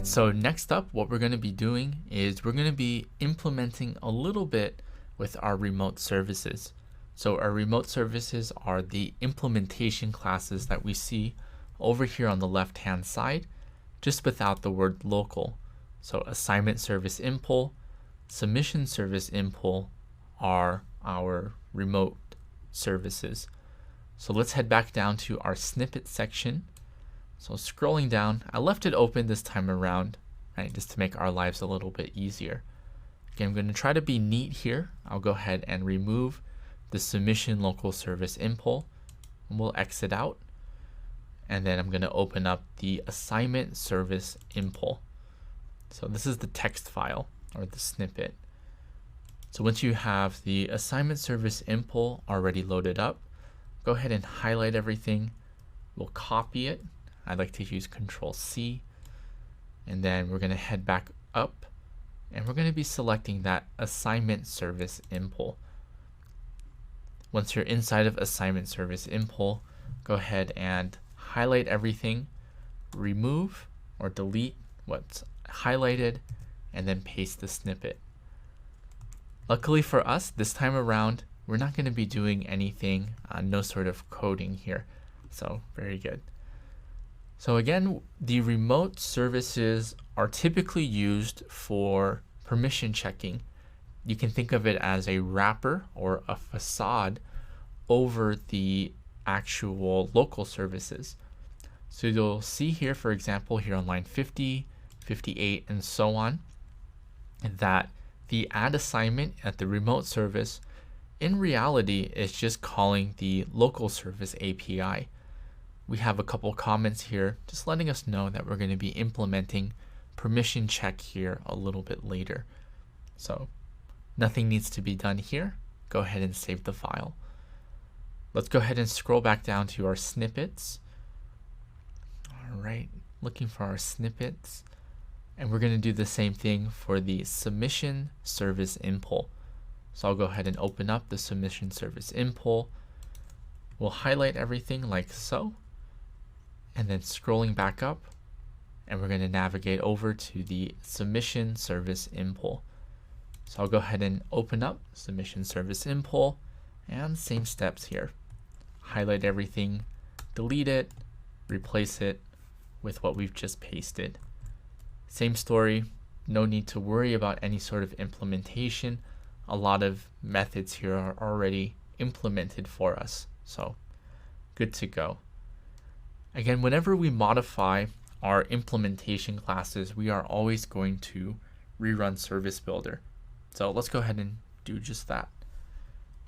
Alright, so next up, what we're going to be doing is we're going to be implementing a little bit with our remote services. So our remote services are the implementation classes that we see over here on the left hand side, just without the word local. So assignment service impl, submission service impl are our remote services. So let's head back down to our snippet section. So scrolling down, I left it open this time around, right, just to make our lives a little bit easier. Again, I'm going to try to be neat here. I'll go ahead and remove the submission local service impl, and we'll exit out. And then I'm going to open up the assignment service impl. So this is the text file or the snippet. So once you have the assignment service impl already loaded up, go ahead and highlight everything. We'll copy it. I like to use Control-C, and then we're going to head back up, and we're going to be selecting that assignment service impl. Once you're inside of assignment service impl, go ahead and highlight everything, remove or delete what's highlighted, and then paste the snippet. Luckily for us, this time around, we're not going to be doing anything, no sort of coding here, so very good. So again, the remote services are typically used for permission checking. You can think of it as a wrapper or a facade over the actual local services. So you'll see here, for example, here on line 50, 58, and so on, that the add assignment at the remote service in reality is just calling the local service API. We have a couple comments here just letting us know that we're going to be implementing permission check here a little bit later. So nothing needs to be done here. Go ahead and save the file. Let's go ahead and scroll back down to our snippets. All right, looking for our snippets. And we're going to do the same thing for the submission service impl. So I'll go ahead and open up the submission service impl. We'll highlight everything like so. And then scrolling back up, and we're going to navigate over to the submission service impl. So I'll go ahead and open up submission service impl, and same steps here. Highlight everything, delete it, replace it with what we've just pasted. Same story, no need to worry about any sort of implementation. A lot of methods here are already implemented for us, so good to go. Again, whenever we modify our implementation classes, we are always going to rerun Service Builder. So let's go ahead and do just that.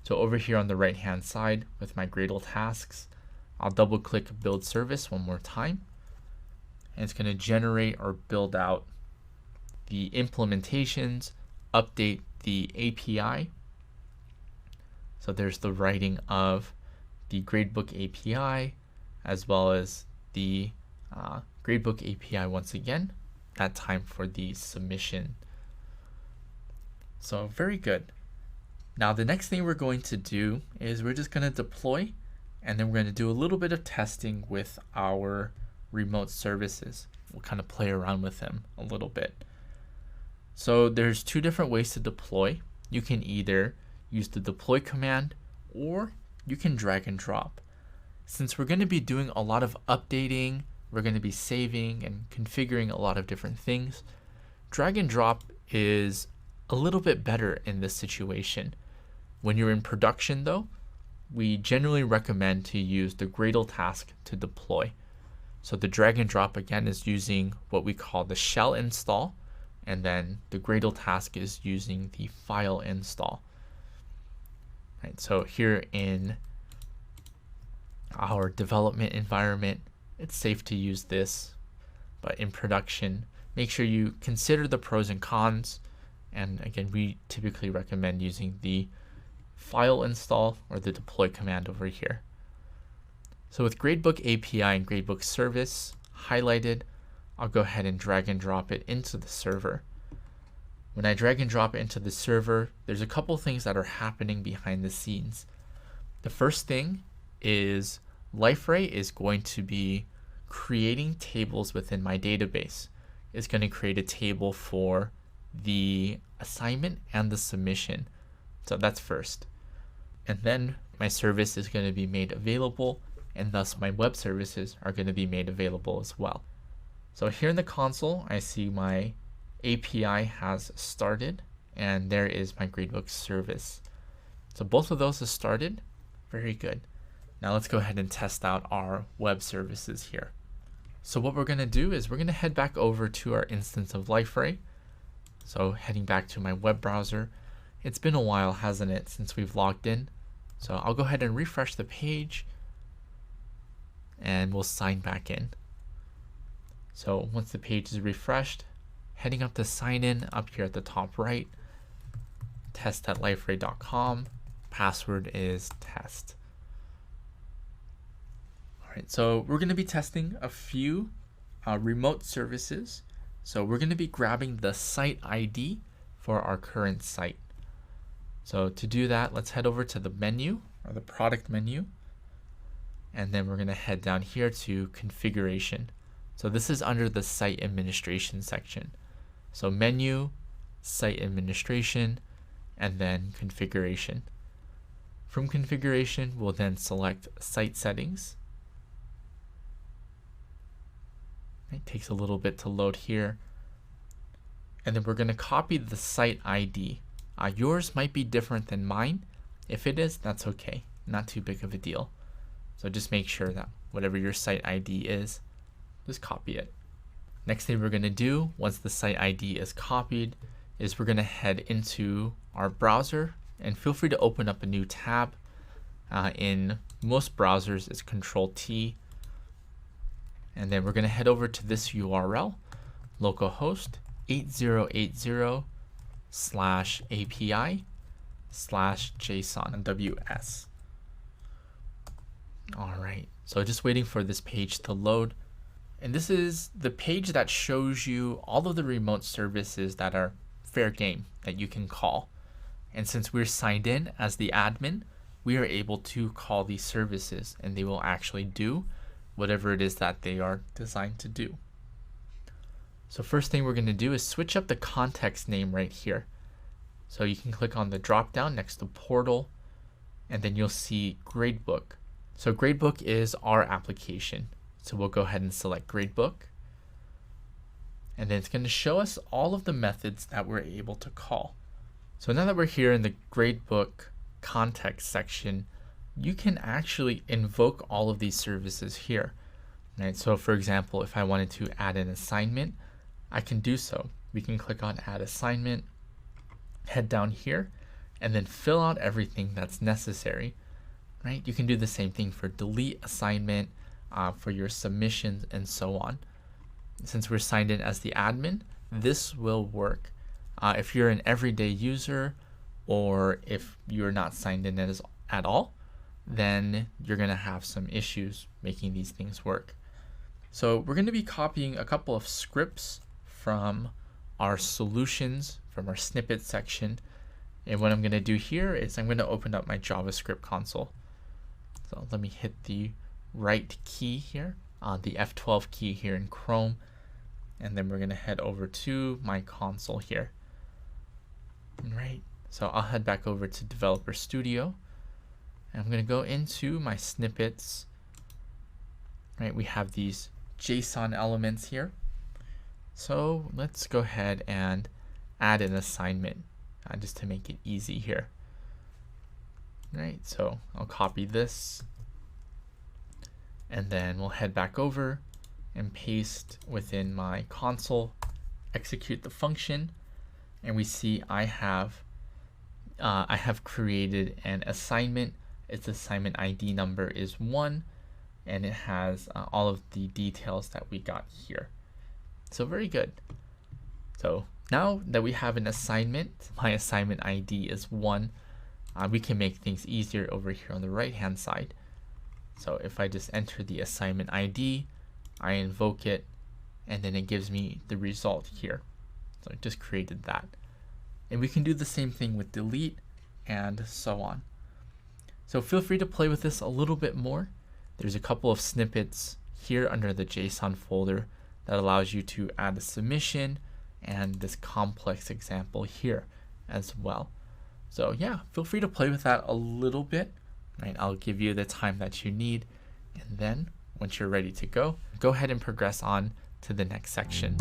So over here on the right hand side with my Gradle tasks, I'll double click Build Service one more time. And it's going to generate or build out the implementations, update the API. So there's the writing of the Gradebook API, as well as the Gradebook API once again, that time for the submission. So very good. Now the next thing we're going to do is we're just going to deploy, and then we're going to do a little bit of testing with our remote services. We'll kind of play around with them a little bit. So there's two different ways to deploy. You can either use the deploy command, or you can drag and drop. Since we're going to be doing a lot of updating, we're going to be saving and configuring a lot of different things, drag and drop is a little bit better in this situation. When you're in production though, we generally recommend to use the Gradle task to deploy. So the drag and drop again is using what we call the shell install, and then the Gradle task is using the file install. Right, so here in our development environment, it's safe to use this, but in production, make sure you consider the pros and cons. And again, we typically recommend using the file install or the deploy command over here. So with Gradebook API and Gradebook service highlighted, I'll go ahead and drag and drop it into the server. When I drag and drop it into the server, there's a couple things that are happening behind the scenes. The first thing is Liferay is going to be creating tables within my database. is going to create a table for the assignment and the submission. So that's first. And then my service is going to be made available, and thus my web services are going to be made available as well. So here in the console, I see my API has started, and there is my gradebook service. So both of those have started. Very good. Now let's go ahead and test out our web services here. So what we're going to do is we're going to head back over to our instance of Liferay. So heading back to my web browser. It's been a while, hasn't it, since we've logged in. So I'll go ahead and refresh the page, and we'll sign back in. So once the page is refreshed, heading up to sign in up here at the top right, test@liferay.com, password is test. All right, so we're going to be testing a few remote services. So we're going to be grabbing the site ID for our current site. So to do that, let's head over to the menu, or the product menu, and then we're going to head down here to configuration. So this is under the site administration section. So menu, site administration, and then configuration. From configuration, we'll then select site settings. It takes a little bit to load here. And then we're going to copy the site ID. Yours might be different than mine. If it is, that's okay. Not too big of a deal. So just make sure that whatever your site ID is, just copy it. Next thing we're going to do once the site ID is copied is we're going to head into our browser, and feel free to open up a new tab. In most browsers, it's Control-T. And then we're going to head over to this URL, localhost 8080/API/JSON/WS. All right, so just waiting for this page to load. And this is the page that shows you all of the remote services that are fair game that you can call. And since we're signed in as the admin, we are able to call these services, and they will actually do whatever it is that they are designed to do. So first thing we're going to do is switch up the context name right here. So you can click on the drop down next to portal, and then you'll see gradebook. So gradebook is our application. So we'll go ahead and select gradebook. And then it's going to show us all of the methods that we're able to call. So now that we're here in the gradebook context section, you can actually invoke all of these services here. Right? So for example, if I wanted to add an assignment, I can do so. We can click on add assignment, head down here, and then fill out everything that's necessary. Right? You can do the same thing for delete assignment, for your submissions, and so on. Since we're signed in as the admin, this will work. If you're an everyday user, or if you're not signed in at all, then you're going to have some issues making these things work. So we're going to be copying a couple of scripts from our solutions, from our snippet section. And what I'm going to do here is I'm going to open up my JavaScript console. So let me hit the right key here, the F12 key here in Chrome, and then we're going to head over to my console here. All right, so I'll head back over to Developer Studio, and I'm going to go into my snippets. Right, we have these JSON elements here. So let's go ahead and add an assignment just to make it easy here. Right, so I'll copy this, and then we'll head back over and paste within my console, execute the function, and we see I have created an assignment. Its assignment ID number is 1, and it has all of the details that we got here. So very good. So now that we have an assignment, my assignment ID is 1, we can make things easier over here on the right hand side. So if I just enter the assignment ID, I invoke it, and then it gives me the result here. So I just created that. And we can do the same thing with delete and so on. So feel free to play with this a little bit more. There's a couple of snippets here under the JSON folder that allows you to add a submission and this complex example here as well. So yeah, feel free to play with that a little bit, right? I'll give you the time that you need, and then once you're ready to go ahead and progress on to the next section.